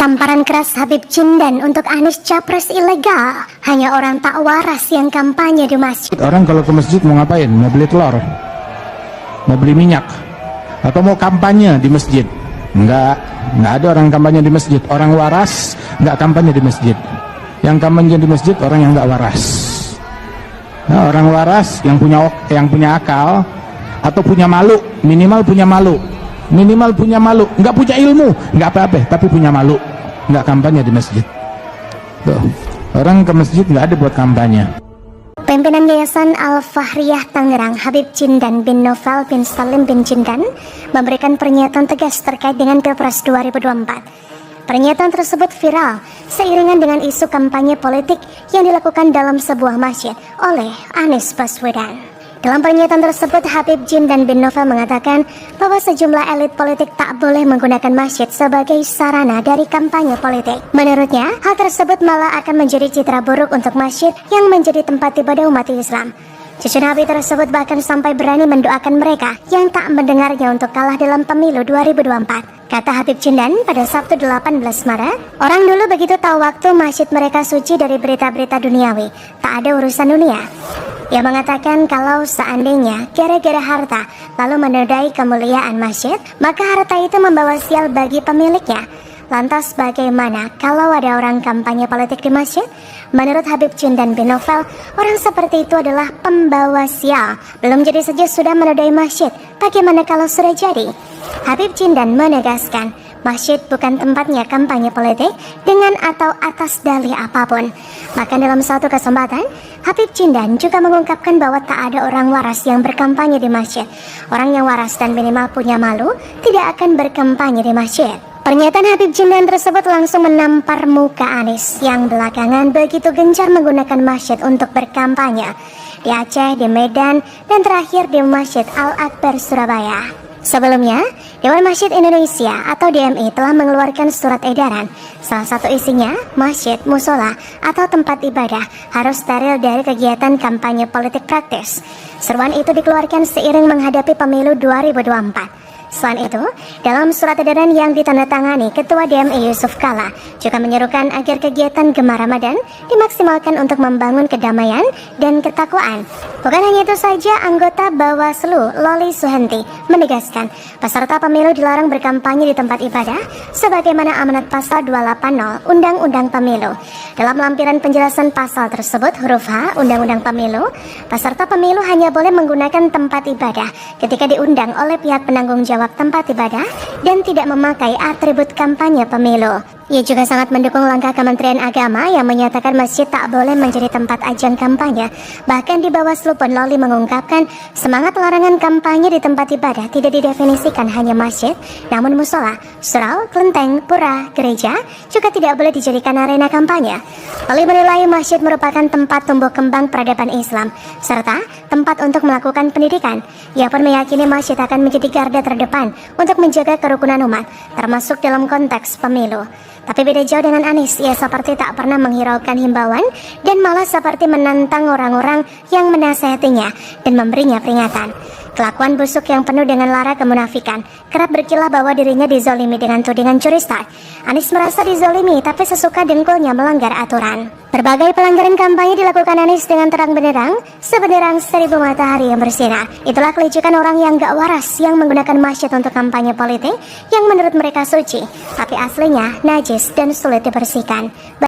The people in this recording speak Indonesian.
Tamparan keras Habib Jindan untuk Anies capres ilegal. Hanya orang tak waras yang kampanye di masjid. Orang kalau ke masjid mau ngapain? Mau beli telur? Mau beli minyak? Atau mau kampanye di masjid? Enggak ada orang kampanye di masjid. Orang waras enggak kampanye di masjid. Yang kampanye di masjid orang yang enggak waras. Nah, orang waras yang punya akal atau punya malu, minimal punya malu. Enggak punya ilmu, enggak apa-apa, tapi punya malu. Enggak kampanye di masjid. Tuh, orang ke masjid enggak ada buat kampanye. Pimpinan Yayasan Al-Fahriyah Tangerang, Habib Jindan bin Novel bin Salim bin Jindan, memberikan pernyataan tegas terkait dengan Pilpres 2024. Pernyataan tersebut viral seiringan dengan isu kampanye politik yang dilakukan dalam sebuah masjid oleh Anies Baswedan. Dalam pernyataan tersebut, Habib Jindan bin Novel mengatakan bahwa sejumlah elit politik tak boleh menggunakan masjid sebagai sarana dari kampanye politik. Menurutnya, hal tersebut malah akan menjadi citra buruk untuk masjid yang menjadi tempat ibadah umat Islam. Cucu Nabi tersebut bahkan sampai berani mendoakan mereka yang tak mendengarnya untuk kalah dalam pemilu 2024. Kata Habib Jindan pada Sabtu 18 Maret, orang dulu begitu tahu waktu masjid mereka suci dari berita-berita duniawi, tak ada urusan dunia. Ia mengatakan kalau seandainya gara-gara harta lalu menodai kemuliaan masjid, maka harta itu membawa sial bagi pemiliknya. Lantas bagaimana kalau ada orang kampanye politik di masjid? Menurut Habib Jindan bin Novel, orang seperti itu adalah pembawa sial. Belum jadi saja sudah menodai masjid, bagaimana kalau sudah jadi? Habib Jindan menegaskan, masjid bukan tempatnya kampanye politik dengan atau atas dalih apapun. Bahkan dalam suatu kesempatan, Habib Jindan juga mengungkapkan bahwa tak ada orang waras yang berkampanye di masjid. Orang yang waras dan minimal punya malu tidak akan berkampanye di masjid. Pernyataan Habib Jindan tersebut langsung menampar muka Anies yang belakangan begitu gencar menggunakan masjid untuk berkampanye di Aceh, di Medan, dan terakhir di Masjid Al-Akbar Surabaya. Sebelumnya, Dewan Masjid Indonesia atau DMI telah mengeluarkan surat edaran. Salah satu isinya, masjid, musola, atau tempat ibadah harus steril dari kegiatan kampanye politik praktis. Seruan itu dikeluarkan seiring menghadapi pemilu 2024. Selain itu, dalam surat edaran yang ditandatangani Ketua DMI Yusuf Kala juga menyerukan agar kegiatan Gema Ramadan dimaksimalkan untuk membangun kedamaian dan ketakwaan. Bukan hanya itu saja, anggota Bawaslu Loli Suhenti menegaskan peserta pemilu dilarang berkampanye di tempat ibadah sebagaimana amanat pasal 280 Undang-Undang Pemilu. Dalam lampiran penjelasan pasal tersebut, huruf H Undang-Undang Pemilu, peserta pemilu hanya boleh menggunakan tempat ibadah ketika diundang oleh pihak penanggung jawab tempat ibadah dan tidak memakai atribut kampanye pemilu. Ia juga sangat mendukung langkah Kementerian Agama yang menyatakan masjid tak boleh menjadi tempat ajang kampanye. Bahkan di Bawaslu pun Loli mengungkapkan semangat larangan kampanye di tempat ibadah tidak didefinisikan hanya masjid, namun musola, surau, kelenteng, pura, gereja juga tidak boleh dijadikan arena kampanye. Loli menilai masjid merupakan tempat tumbuh kembang peradaban Islam serta tempat untuk melakukan pendidikan. Ia pun meyakini masjid akan menjadi garda terdepan untuk menjaga kerukunan umat, termasuk dalam konteks pemilu. Tapi beda jauh dengan Anies, ia seperti tak pernah menghiraukan himbauan dan malah seperti menantang orang-orang yang menasihatinya dan memberinya peringatan. Kelakuan busuk yang penuh dengan lara kemunafikan, kerap berkilah bahwa dirinya dizolimi dengan tudingan curi start. Anies merasa dizolimi tapi sesuka dengkulnya melanggar aturan. Berbagai pelanggaran kampanye dilakukan Anies dengan terang benderang, sebenderang 1000 matahari yang bersinar. Itulah kelicikan orang yang gak waras yang menggunakan masjid untuk kampanye politik yang menurut mereka suci, tapi aslinya najis dan sulit dibersihkan.